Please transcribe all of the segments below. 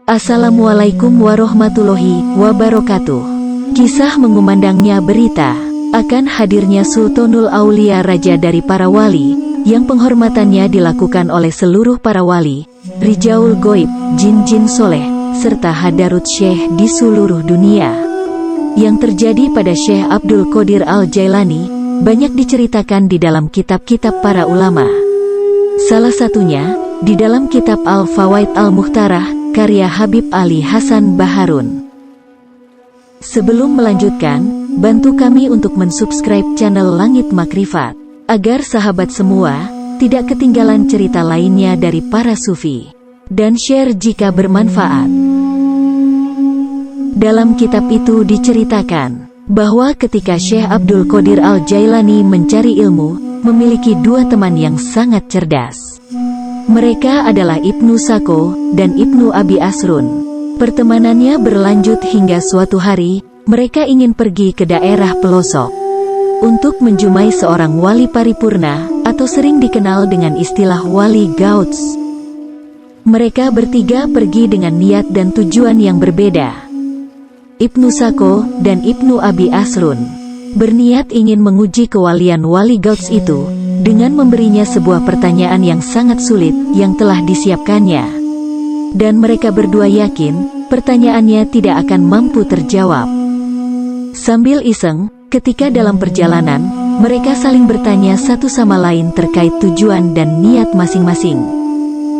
Assalamualaikum warahmatullahi wabarakatuh. Kisah mengumandangnya berita akan hadirnya Sultanul Aulia, raja dari para wali, yang penghormatannya dilakukan oleh seluruh para wali, rijaul goib, jin-jin soleh, serta hadarut syekh di seluruh dunia. Yang terjadi pada Syekh Abdul Qadir Al-Jailani banyak diceritakan di dalam kitab-kitab para ulama. Salah satunya di dalam kitab Al-Fawaid Al-Mukhtarah karya Habib Ali Hasan Baharun. Sebelum melanjutkan, bantu kami untuk mensubscribe channel Langit Makrifat, agar sahabat semua tidak ketinggalan cerita lainnya dari para sufi, dan share jika bermanfaat. Dalam kitab itu diceritakan bahwa ketika Syekh Abdul Qadir Al-Jailani mencari ilmu, memiliki dua teman yang sangat cerdas. Mereka adalah Ibnu Sako dan Ibnu Abi Asrun. Pertemanannya berlanjut hingga suatu hari, mereka ingin pergi ke daerah pelosok untuk menjumpai seorang wali paripurna, atau sering dikenal dengan istilah wali gauts. Mereka bertiga pergi dengan niat dan tujuan yang berbeda. Ibnu Sako dan Ibnu Abi Asrun berniat ingin menguji kewalian wali gauts itu dengan memberinya sebuah pertanyaan yang sangat sulit yang telah disiapkannya. Dan mereka berdua yakin pertanyaannya tidak akan mampu terjawab. Sambil iseng, ketika dalam perjalanan, mereka saling bertanya satu sama lain terkait tujuan dan niat masing-masing.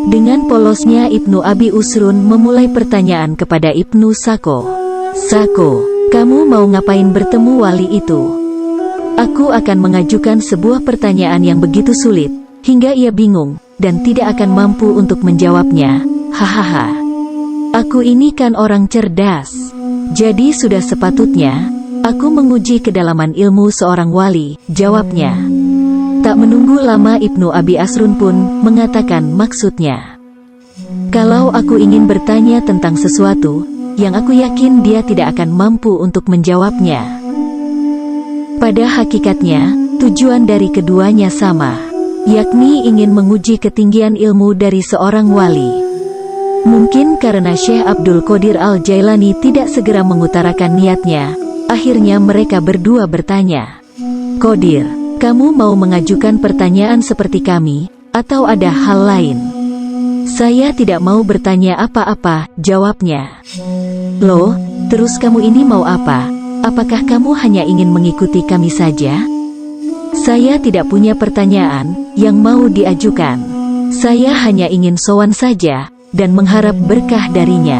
Dengan polosnya Ibnu Abi Asrun memulai pertanyaan kepada Ibnu Sako. "Sako, kamu mau ngapain bertemu wali itu?" "Aku akan mengajukan sebuah pertanyaan yang begitu sulit, hingga ia bingung, dan tidak akan mampu untuk menjawabnya. Hahaha. Aku ini kan orang cerdas. Jadi sudah sepatutnya aku menguji kedalaman ilmu seorang wali," jawabnya. Tak menunggu lama Ibnu Abi Asrun pun mengatakan maksudnya. "Kalau aku ingin bertanya tentang sesuatu yang aku yakin dia tidak akan mampu untuk menjawabnya." Pada hakikatnya, tujuan dari keduanya sama, yakni ingin menguji ketinggian ilmu dari seorang wali. Mungkin karena Syekh Abdul Qadir Al-Jailani tidak segera mengutarakan niatnya, akhirnya mereka berdua bertanya, "Qadir, kamu mau mengajukan pertanyaan seperti kami, atau ada hal lain?" "Saya tidak mau bertanya apa-apa," jawabnya. "Loh, terus kamu ini mau apa? Apakah kamu hanya ingin mengikuti kami saja?" "Saya tidak punya pertanyaan yang mau diajukan. Saya hanya ingin sowan saja, dan mengharap berkah darinya.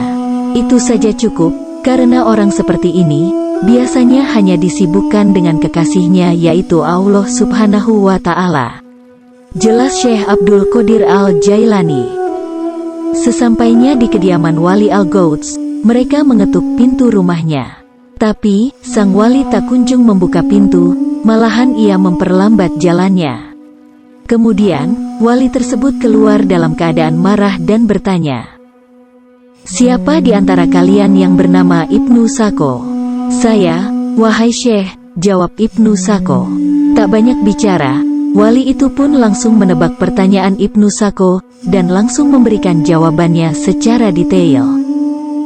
Itu saja cukup, karena orang seperti ini biasanya hanya disibukkan dengan kekasihnya, yaitu Allah Subhanahu wa Ta'ala," jelas Syekh Abdul Qadir Al-Jailani. Sesampainya di kediaman Wali Al-Gauts, mereka mengetuk pintu rumahnya. Tapi, sang wali tak kunjung membuka pintu, malahan ia memperlambat jalannya. Kemudian, wali tersebut keluar dalam keadaan marah dan bertanya, "Siapa di antara kalian yang bernama Ibnu Sako?" "Saya, wahai Syekh," jawab Ibnu Sako. Tak banyak bicara, wali itu pun langsung menebak pertanyaan Ibnu Sako, dan langsung memberikan jawabannya secara detail.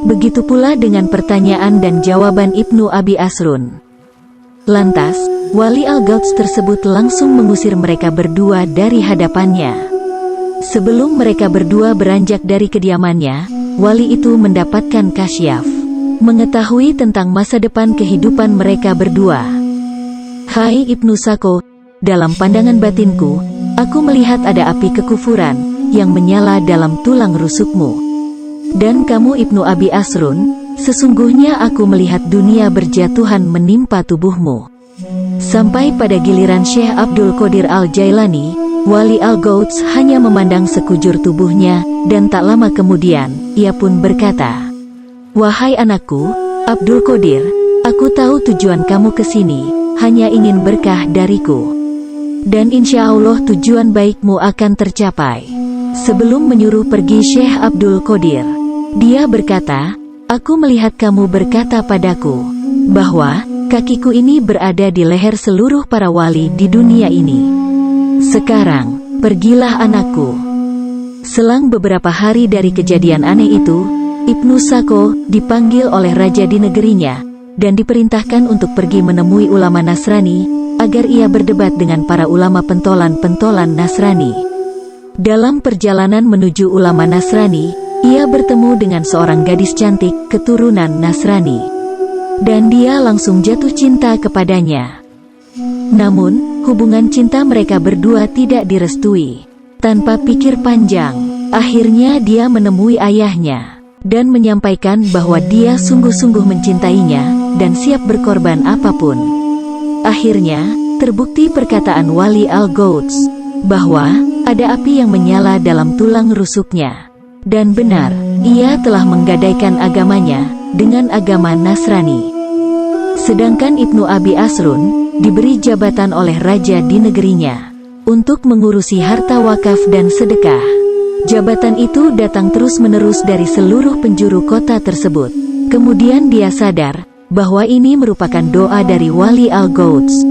Begitu pula dengan pertanyaan dan jawaban Ibnu Abi Asrun. Lantas, wali Al-Gauts tersebut langsung mengusir mereka berdua dari hadapannya. Sebelum mereka berdua beranjak dari kediamannya, wali itu mendapatkan kasyaf, mengetahui tentang masa depan kehidupan mereka berdua. "Hai Ibnu Sako, dalam pandangan batinku, aku melihat ada api kekufuran yang menyala dalam tulang rusukmu. Dan kamu Ibnu Abi Asrun, sesungguhnya aku melihat dunia berjatuhan menimpa tubuhmu." Sampai pada giliran Syekh Abdul Qadir Al-Jailani, wali Al-Gauts hanya memandang sekujur tubuhnya, dan tak lama kemudian, ia pun berkata, "Wahai anakku, Abdul Qadir, aku tahu tujuan kamu ke sini, hanya ingin berkah dariku. Dan insya Allah tujuan baikmu akan tercapai." Sebelum menyuruh pergi Syekh Abdul Qadir, dia berkata, "Aku melihat kamu berkata padaku bahwa kakiku ini berada di leher seluruh para wali di dunia ini. Sekarang, pergilah anakku." Selang beberapa hari dari kejadian aneh itu, Ibnu Sako dipanggil oleh raja di negerinya dan diperintahkan untuk pergi menemui ulama Nasrani agar ia berdebat dengan para ulama pentolan-pentolan Nasrani. Dalam perjalanan menuju ulama Nasrani, ia bertemu dengan seorang gadis cantik keturunan Nasrani. Dan dia langsung jatuh cinta kepadanya. Namun, hubungan cinta mereka berdua tidak direstui. Tanpa pikir panjang, akhirnya dia menemui ayahnya dan menyampaikan bahwa dia sungguh-sungguh mencintainya dan siap berkorban apapun. Akhirnya, terbukti perkataan Wali Al-Gouds bahwa ada api yang menyala dalam tulang rusuknya. Dan benar, ia telah menggadaikan agamanya dengan agama Nasrani. Sedangkan Ibnu Abi Asrun diberi jabatan oleh raja di negerinya untuk mengurusi harta wakaf dan sedekah. Jabatan itu datang terus-menerus dari seluruh penjuru kota tersebut. Kemudian dia sadar bahwa ini merupakan doa dari Wali Al-Gouds.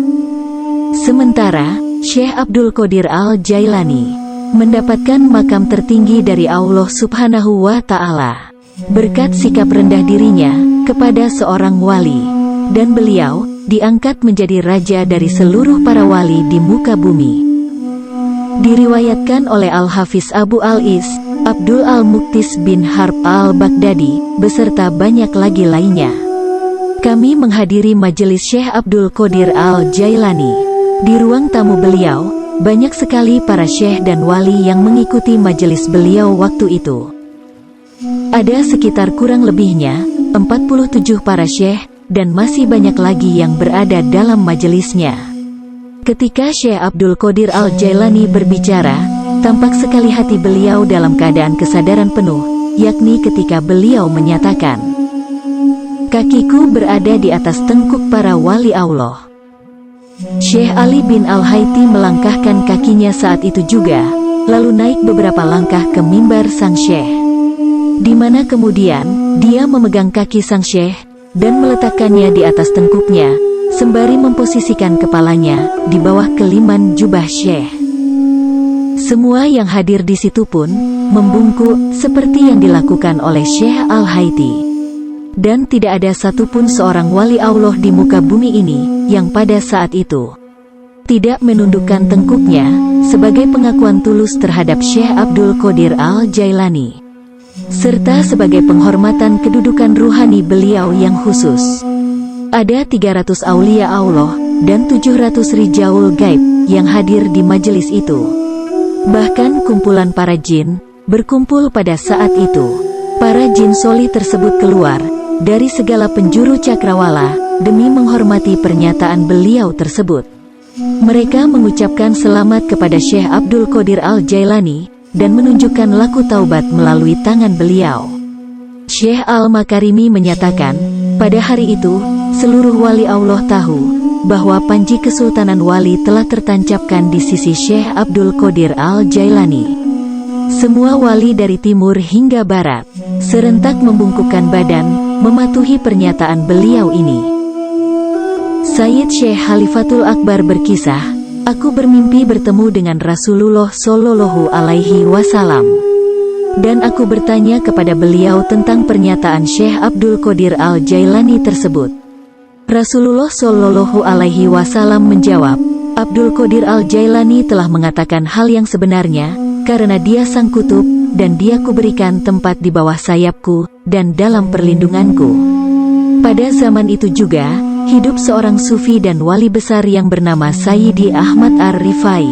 Sementara, Syekh Abdul Qadir Al-Jailani mendapatkan makam tertinggi dari Allah Subhanahu wa Ta'ala berkat sikap rendah dirinya kepada seorang wali, dan beliau diangkat menjadi raja dari seluruh para wali di muka bumi. Diriwayatkan oleh Al-Hafiz Abu Al-Is, Abdul Al-Muqtis bin Harb Al-Baghdadi, beserta banyak lagi lainnya. Kami menghadiri majelis Syekh Abdul Qadir Al-Jailani. Di ruang tamu beliau, banyak sekali para syekh dan wali yang mengikuti majelis beliau waktu itu. Ada sekitar kurang lebihnya 47 para syekh, dan masih banyak lagi yang berada dalam majelisnya. Ketika Syekh Abdul Qadir Al-Jailani berbicara, tampak sekali hati beliau dalam keadaan kesadaran penuh, yakni ketika beliau menyatakan, "Kakiku berada di atas tengkuk para wali Allah." Syekh Ali bin Al-Haiti melangkahkan kakinya saat itu juga, lalu naik beberapa langkah ke mimbar sang syekh, di mana kemudian dia memegang kaki sang syekh dan meletakkannya di atas tengkuknya, sembari memposisikan kepalanya di bawah keliman jubah syekh. Semua yang hadir di situ pun membungkuk seperti yang dilakukan oleh Syekh Al-Haiti. Dan tidak ada satupun seorang wali Allah di muka bumi ini yang pada saat itu tidak menundukkan tengkuknya sebagai pengakuan tulus terhadap Syekh Abdul Qadir Al-Jailani, serta sebagai penghormatan kedudukan ruhani beliau yang khusus. Ada 300 aulia Allah dan 700 rijaul gaib yang hadir di majelis itu. Bahkan kumpulan para jin berkumpul pada saat itu. Para jin soli tersebut keluar dari segala penjuru cakrawala demi menghormati pernyataan beliau tersebut. Mereka mengucapkan selamat kepada Syekh Abdul Qadir Al-Jailani dan menunjukkan laku taubat melalui tangan beliau. Syekh Al-Makarimi menyatakan, pada hari itu, seluruh wali Allah tahu bahwa panji kesultanan wali telah tertancapkan di sisi Syekh Abdul Qadir Al-Jailani. Semua wali dari timur hingga barat serentak membungkukkan badan, mematuhi pernyataan beliau ini. Sayyid Syekh Khalifatul Akbar berkisah, "Aku bermimpi bertemu dengan Rasulullah Shallallahu Alaihi Wasallam. Dan aku bertanya kepada beliau tentang pernyataan Syekh Abdul Qadir Al-Jailani tersebut. Rasulullah Shallallahu Alaihi Wasallam menjawab, Abdul Qadir Al-Jailani telah mengatakan hal yang sebenarnya, karena dia sang kutub, dan dia kuberikan tempat di bawah sayapku, dan dalam perlindunganku." Pada zaman itu juga, hidup seorang sufi dan wali besar yang bernama Sayyidi Ahmad Ar-Rifai,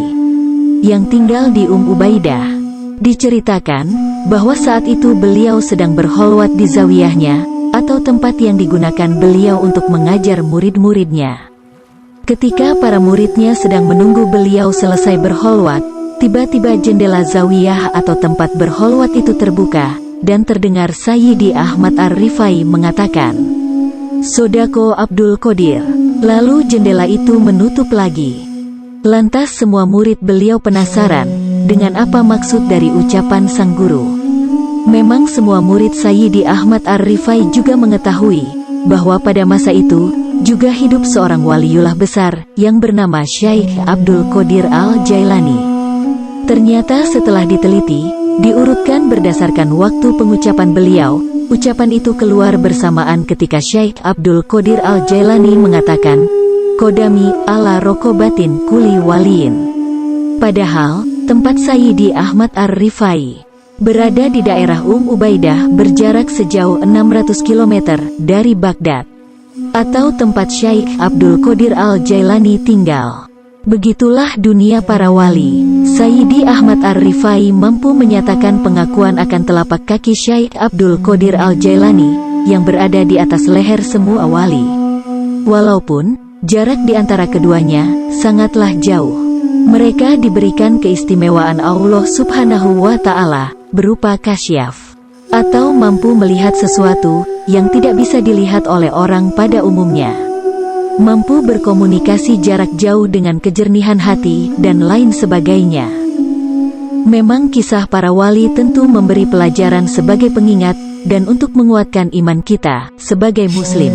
yang tinggal di Ubaidah. Diceritakan bahwa saat itu beliau sedang berholwat di zawiyahnya, atau tempat yang digunakan beliau untuk mengajar murid-muridnya. Ketika para muridnya sedang menunggu beliau selesai berholwat, tiba-tiba jendela zawiyah atau tempat berholwat itu terbuka, dan terdengar Sayyidi Ahmad Ar-Rifai mengatakan, "Sodako Abdul Qadir." Lalu jendela itu menutup lagi. Lantas semua murid beliau penasaran dengan apa maksud dari ucapan sang guru. Memang semua murid Sayyidi Ahmad Ar-Rifai juga mengetahui bahwa pada masa itu juga hidup seorang waliullah besar yang bernama Syekh Abdul Qadir Al-Jailani. Ternyata setelah diteliti, Diurutkan berdasarkan waktu pengucapan beliau, ucapan itu keluar bersamaan ketika Syekh Abdul Qadir Al-Jailani mengatakan, "Kodami ala rokobatin kuli waliin." Padahal, tempat Sayyidi Ahmad Ar-Rifai berada di daerah Ubaidah berjarak sejauh 600 km dari Baghdad, atau tempat Syekh Abdul Qadir Al-Jailani tinggal. Begitulah dunia para wali. Sayyidi Ahmad Ar-Rifai mampu menyatakan pengakuan akan telapak kaki Syekh Abdul Qadir Al-Jailani yang berada di atas leher semua wali. Walaupun jarak di antara keduanya sangatlah jauh, mereka diberikan keistimewaan Allah Subhanahu wa Ta'ala berupa kasyaf, atau mampu melihat sesuatu yang tidak bisa dilihat oleh orang pada umumnya, mampu berkomunikasi jarak jauh dengan kejernihan hati, dan lain sebagainya. Memang kisah para wali tentu memberi pelajaran sebagai pengingat dan untuk menguatkan iman kita sebagai muslim.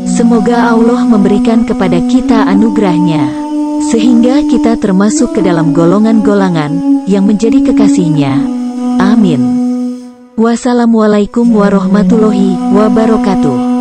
Semoga Allah memberikan kepada kita anugerahnya, sehingga kita termasuk ke dalam golongan-golongan yang menjadi kekasihnya. Amin. Wassalamualaikum warahmatullahi wabarakatuh.